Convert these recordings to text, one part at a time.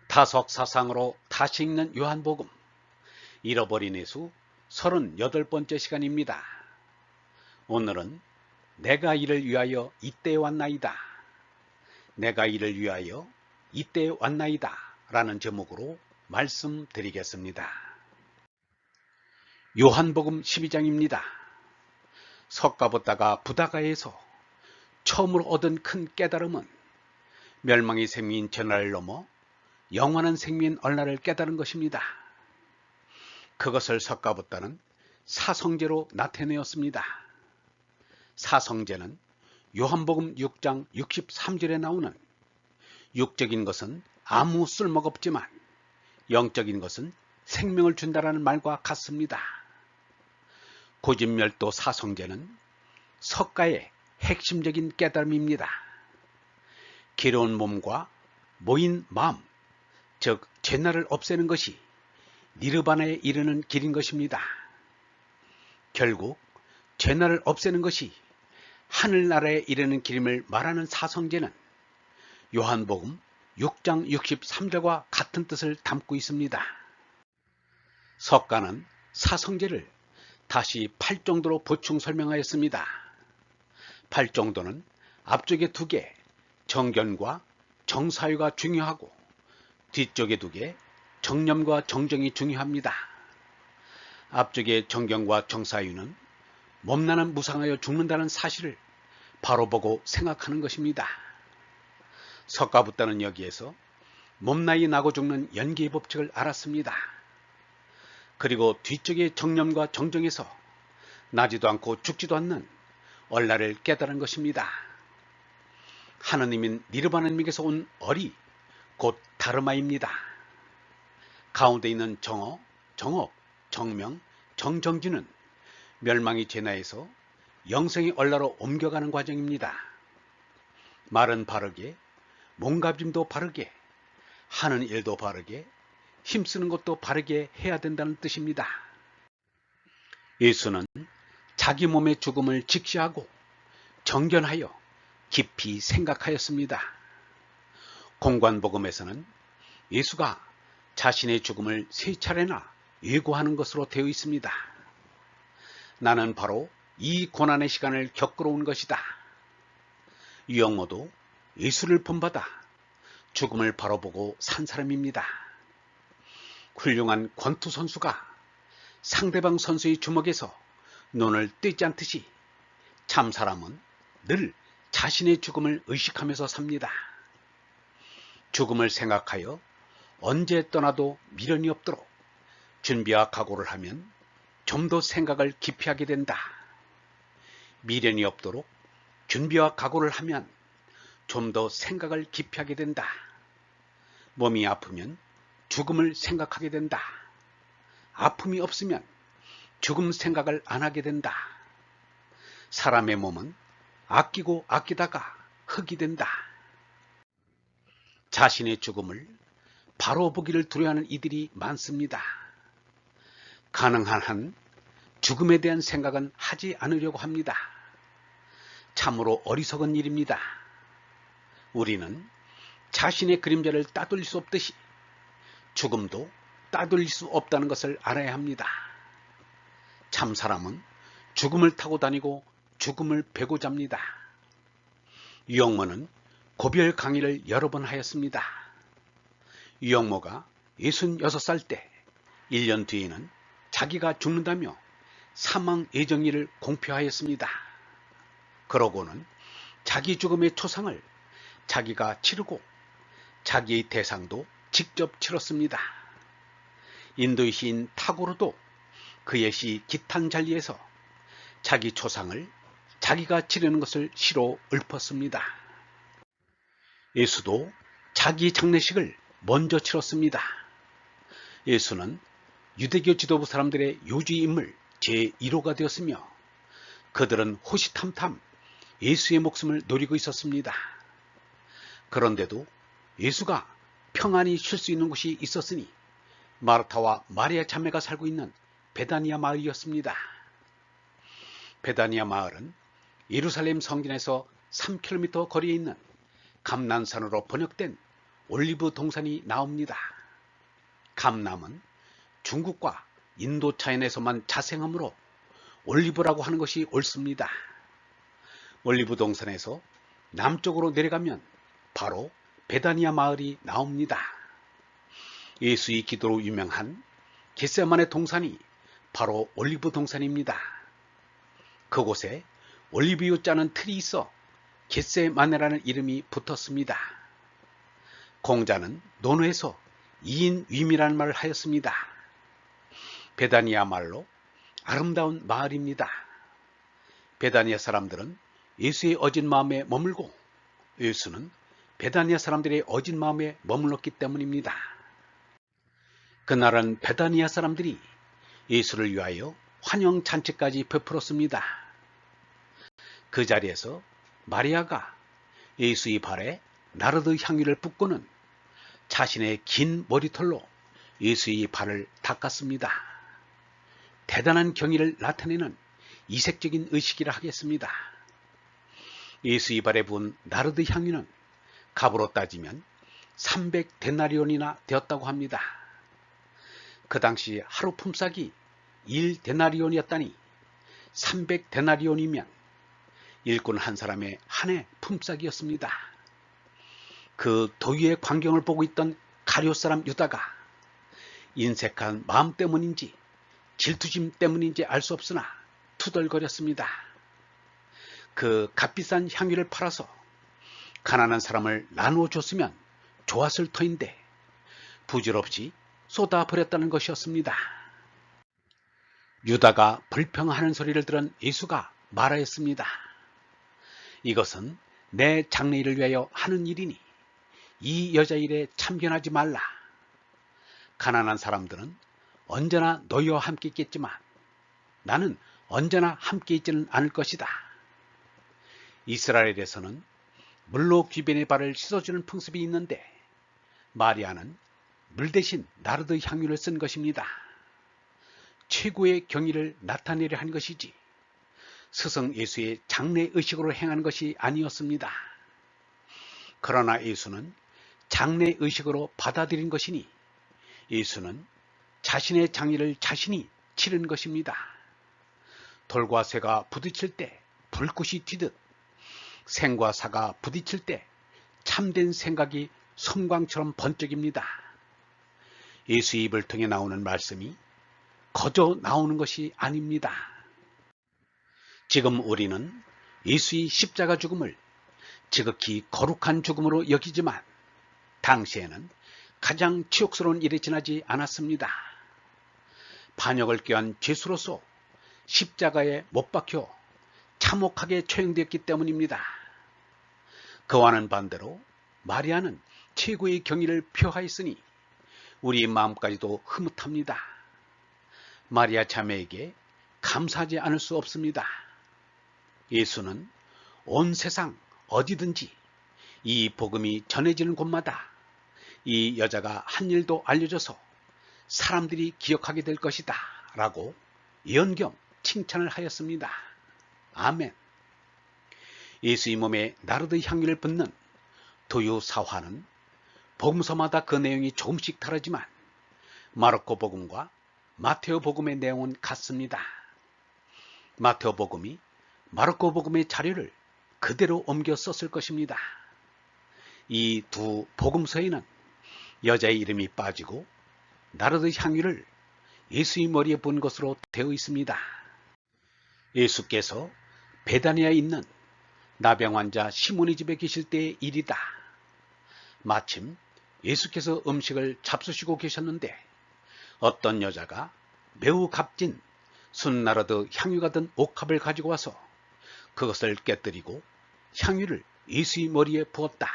다석 사상으로 다시 읽는 요한복음 잃어버린 예수 38번째 시간입니다. 오늘은 내가 이를 위하여 이때에 왔나이다. 내가 이를 위하여 이때에 왔나이다 라는 제목으로 말씀드리겠습니다. 요한복음 12장입니다. 석가보다가 부다가에서 처음으로 얻은 큰 깨달음은 멸망의 생명인 전하를 넘어 영원한 생명인 얼라를 깨달은 것입니다. 그것을 석가보다는 사성제로 나타내었습니다. 사성제는 요한복음 6장 63절에 나오는 육적인 것은 아무 쓸모가 없지만 영적인 것은 생명을 준다라는 말과 같습니다. 고진멸도 사성제는 석가의 핵심적인 깨달음입니다. 괴로운 몸과 모인 마음, 즉 죄나를 없애는 것이 니르바나에 이르는 길인 것입니다. 결국 죄나를 없애는 것이 하늘나라에 이르는 길임을 말하는 사성제는 요한복음 6장 63절과 같은 뜻을 담고 있습니다. 석가는 사성제를 다시 8정도로 보충 설명하였습니다. 8정도는 앞쪽에 2개 정견과 정사유가 중요하고 뒤쪽에 2개 정념과 정정이 중요합니다. 앞쪽에 정견과 정사유는 몸나는 무상하여 죽는다는 사실을 바로 보고 생각하는 것입니다. 석가부다는 여기에서 몸나이 나고 죽는 연기의 법칙을 알았습니다. 그리고 뒤쪽의 정념과 정정에서 나지도 않고 죽지도 않는 얼라를 깨달은 것입니다. 하느님인 니르바나님께서 온 얼이 곧 다르마입니다. 가운데 있는 정어, 정업, 정명, 정정지는 멸망의 제나에서 영생의 얼라로 옮겨가는 과정입니다. 말은 바르게, 몸가짐도 바르게, 하는 일도 바르게, 힘쓰는 것도 바르게 해야 된다는 뜻입니다. 예수는 자기 몸의 죽음을 직시하고 정견하여 깊이 생각하였습니다. 공관복음에서는 예수가 자신의 죽음을 3차례나 예고하는 것으로 되어 있습니다. 나는 바로 이 고난의 시간을 겪으러 온 것이다. 유영모도 예수를 본받아 죽음을 바로 보고 산 사람입니다. 훌륭한 권투 선수가 상대방 선수의 주먹에서 눈을 떼지 않듯이 참 사람은 늘 자신의 죽음을 의식하면서 삽니다. 죽음을 생각하여 언제 떠나도 미련이 없도록 준비와 각오를 하면 좀 더 생각을 깊이 하게 된다. 미련이 없도록 준비와 각오를 하면 좀 더 생각을 깊이 하게 된다. 몸이 아프면 죽음을 생각하게 된다. 아픔이 없으면 죽음 생각을 안 하게 된다. 사람의 몸은 아끼고 아끼다가 흙이 된다. 자신의 죽음을 바로 보기를 두려워하는 이들이 많습니다. 가능한 한 죽음에 대한 생각은 하지 않으려고 합니다. 참으로 어리석은 일입니다. 우리는 자신의 그림자를 따돌릴 수 없듯이 죽음도 따돌릴 수 없다는 것을 알아야 합니다. 참 사람은 죽음을 타고 다니고 죽음을 베고 잡니다. 유영모는 고별 강의를 여러 번 하였습니다. 유영모가 66살 때 1년 뒤에는 자기가 죽는다며 사망 예정일을 공표하였습니다. 그러고는 자기 죽음의 초상을 자기가 치르고 자기의 대상도 직접 치렀습니다. 인도의 시인 타고르도 그의 시 기탄잘리에서 자기 초상을 자기가 치르는 것을 시로 읊었습니다. 예수도 자기 장례식을 먼저 치렀습니다. 예수는 유대교 지도부 사람들의 요주의 인물 제1호가 되었으며 그들은 호시탐탐 예수의 목숨을 노리고 있었습니다. 그런데도 예수가 평안히 쉴 수 있는 곳이 있었으니 마르타와 마리아 자매가 살고 있는 베다니아 마을이었습니다. 베다니아 마을은 예루살렘 성전에서 3km 거리에 있는 감난산으로 번역된 올리브 동산이 나옵니다. 감남은 중국과 인도차인에서만 자생하므로 올리브라고 하는 것이 옳습니다. 올리브 동산에서 남쪽으로 내려가면 바로 베다니아 마을이 나옵니다. 예수의 기도로 유명한 겟세마네 동산이 바로 올리브 동산입니다. 그곳에 올리브유 짜는 틀이 있어 겟세마네라는 이름이 붙었습니다. 공자는 논어에서 2인 위미라는 말을 하였습니다. 베다니아 말로 아름다운 마을입니다. 베다니아 사람들은 예수의 어진 마음에 머물고 예수는 베다니아 사람들의 어진 마음에 머물렀기 때문입니다. 그날은 베다니아 사람들이 예수를 위하여 환영 잔치까지 베풀었습니다. 그 자리에서 마리아가 예수의 발에 나르드 향유를 붓고는 자신의 긴 머리털로 예수의 발을 닦았습니다. 대단한 경의를 나타내는 이색적인 의식이라 하겠습니다. 예수의 발에 부은 나르드 향유는 값으로 따지면 300데나리온이나 되었다고 합니다. 그 당시 하루 품삯이 1데나리온이었다니 300데나리온이면 일꾼 한 사람의 한 해 품삯이었습니다. 그 도유의 광경을 보고 있던 가룟 사람 유다가 인색한 마음 때문인지 질투심 때문인지 알 수 없으나 투덜거렸습니다. 그 값비싼 향유를 팔아서 가난한 사람을 나누어 줬으면 좋았을 터인데 부질없이 쏟아버렸다는 것이었습니다. 유다가 불평하는 소리를 들은 예수가 말하였습니다. 이것은 내 장래일을 위하여 하는 일이니 이 여자 일에 참견하지 말라. 가난한 사람들은 언제나 너희와 함께 있겠지만 나는 언제나 함께 있지는 않을 것이다. 이스라엘에서는 물로 귀변의 발을 씻어주는 풍습이 있는데 마리아는 물 대신 나르드 향유를 쓴 것입니다. 최고의 경의를 나타내려 한 것이지 스승 예수의 장래의식으로 행한 것이 아니었습니다. 그러나 예수는 장래의식으로 받아들인 것이니 예수는 자신의 장애를 자신이 치른 것입니다. 돌과 쇠가 부딪힐 때 불꽃이 튀듯 생과 사가 부딪힐 때 참된 생각이 섬광처럼 번쩍입니다. 예수의 입을 통해 나오는 말씀이 거저 나오는 것이 아닙니다. 지금 우리는 예수의 십자가 죽음을 지극히 거룩한 죽음으로 여기지만 당시에는 가장 치욕스러운 일이 지나지 않았습니다. 반역을 꾀한 죄수로서 십자가에 못 박혀 참혹하게 처형되었기 때문입니다. 그와는 반대로 마리아는 최고의 경의를 표하였으니 우리의 마음까지도 흐뭇합니다. 마리아 자매에게 감사하지 않을 수 없습니다. 예수는 온 세상 어디든지 이 복음이 전해지는 곳마다 이 여자가 한 일도 알려져서 사람들이 기억하게 될 것이다 라고 예언 겸 칭찬을 하였습니다. 아멘. 예수의 몸에 나르드 향유를 붓는 도유 사화는 복음서마다 그 내용이 조금씩 다르지만 마르코 복음과 마테오 복음의 내용은 같습니다. 마테오 복음이 마르코 복음의 자료를 그대로 옮겨 썼을 것입니다. 이 두 복음서에는 여자의 이름이 빠지고 나르드 향유를 예수의 머리에 본 것으로 되어 있습니다. 예수께서 베다니아에 있는 나병 환자 시몬의 집에 계실 때의 일이다. 마침 예수께서 음식을 잡수시고 계셨는데 어떤 여자가 매우 값진 순나르드 향유가 든 옥합을 가지고 와서 그것을 깨뜨리고 향유를 예수의 머리에 부었다.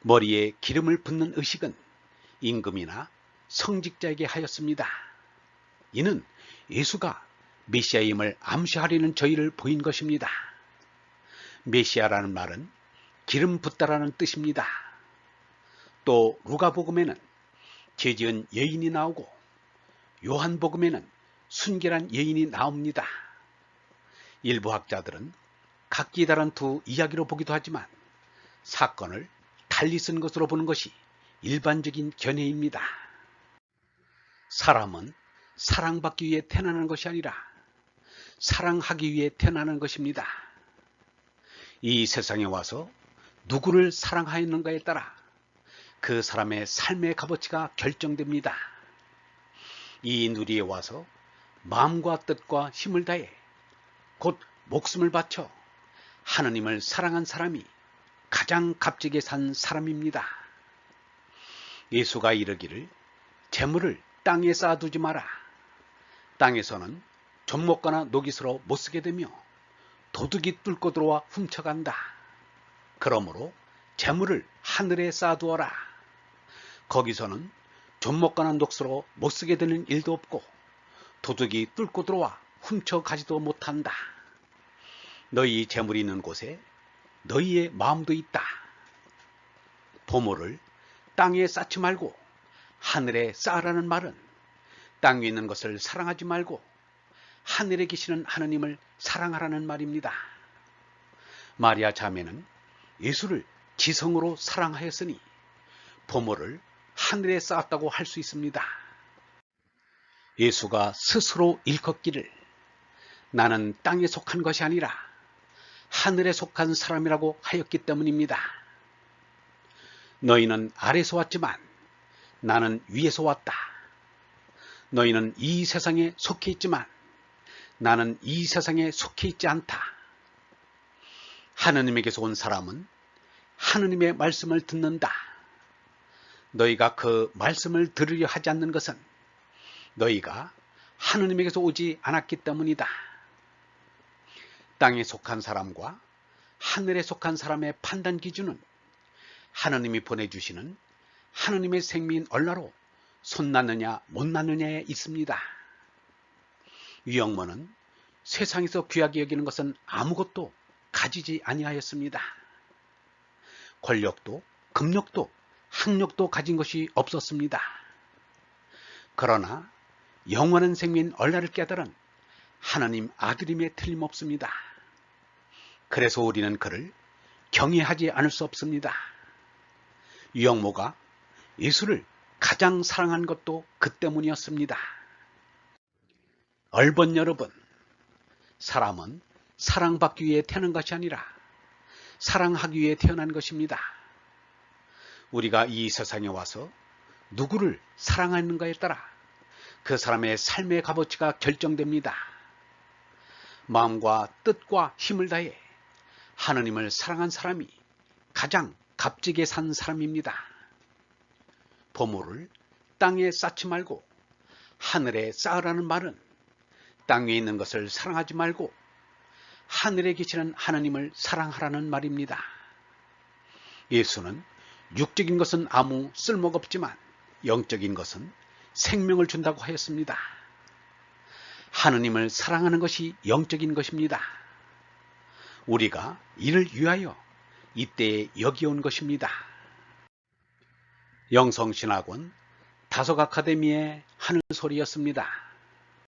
머리에 기름을 붓는 의식은 임금이나 성직자에게 하였습니다. 이는 예수가 메시아임을 암시하려는 저희를 보인 것입니다. 메시아라는 말은 기름 붓다라는 뜻입니다. 또 루가복음에는 죄지은 여인이 나오고 요한복음에는 순결한 여인이 나옵니다. 일부 학자들은 각기 다른 두 이야기로 보기도 하지만 사건을 달리 쓴 것으로 보는 것이 일반적인 견해입니다. 사람은 사랑받기 위해 태어나는 것이 아니라 사랑하기 위해 태어나는 것입니다. 이 세상에 와서 누구를 사랑하였는가에 따라 그 사람의 삶의 값어치가 결정됩니다. 이 누리에 와서 마음과 뜻과 힘을 다해 곧 목숨을 바쳐 하느님을 사랑한 사람이 가장 값지게 산 사람입니다. 예수가 이르기를 재물을 땅에 쌓아두지 마라. 땅에서는 좀먹거나 녹이스로 못쓰게 되며 도둑이 뚫고 들어와 훔쳐간다. 그러므로 재물을 하늘에 쌓아두어라. 거기서는 좀먹거나 녹스로 못쓰게 되는 일도 없고 도둑이 뚫고 들어와 훔쳐가지도 못한다. 너희 재물이 있는 곳에 너희의 마음도 있다. 보물을 땅에 쌓지 말고 하늘에 쌓으라는 말은 땅 위에 있는 것을 사랑하지 말고 하늘에 계시는 하느님을 사랑하라는 말입니다. 마리아 자매는 예수를 지성으로 사랑하였으니 보물을 하늘에 쌓았다고 할 수 있습니다. 예수가 스스로 일컫기를 나는 땅에 속한 것이 아니라 하늘에 속한 사람이라고 하였기 때문입니다. 너희는 아래서 왔지만 나는 위에서 왔다. 너희는 이 세상에 속해 있지만 나는 이 세상에 속해 있지 않다. 하느님에게서 온 사람은 하느님의 말씀을 듣는다. 너희가 그 말씀을 들으려 하지 않는 것은 너희가 하느님에게서 오지 않았기 때문이다. 땅에 속한 사람과 하늘에 속한 사람의 판단 기준은 하느님이 보내주시는 하느님의 생명인 얼라로 손 낳느냐 못 낳느냐에 있습니다. 유영모는 세상에서 귀하게 여기는 것은 아무것도 가지지 아니하였습니다. 권력도 금력도 학력도 가진 것이 없었습니다. 그러나 영원한 생명인 얼라를 깨달은 하나님 아들임에 틀림없습니다. 그래서 우리는 그를 경외하지 않을 수 없습니다. 유영모가 예수를 가장 사랑한 것도 그 때문이었습니다. 얼번 여러분, 사람은 사랑받기 위해 태어난 것이 아니라 사랑하기 위해 태어난 것입니다. 우리가 이 세상에 와서 누구를 사랑하는가에 따라 그 사람의 삶의 값어치가 결정됩니다. 마음과 뜻과 힘을 다해 하느님을 사랑한 사람이 가장 값지게 산 사람입니다. 보물을 땅에 쌓지 말고 하늘에 쌓으라는 말은 땅 위에 있는 것을 사랑하지 말고 하늘에 계시는 하나님을 사랑하라는 말입니다. 예수는 육적인 것은 아무 쓸모가 없지만 영적인 것은 생명을 준다고 하였습니다. 하느님을 사랑하는 것이 영적인 것입니다. 우리가 이를 위하여 이때에 여기 온 것입니다. 영성신학원 다속 아카데미의 하늘소리였습니다.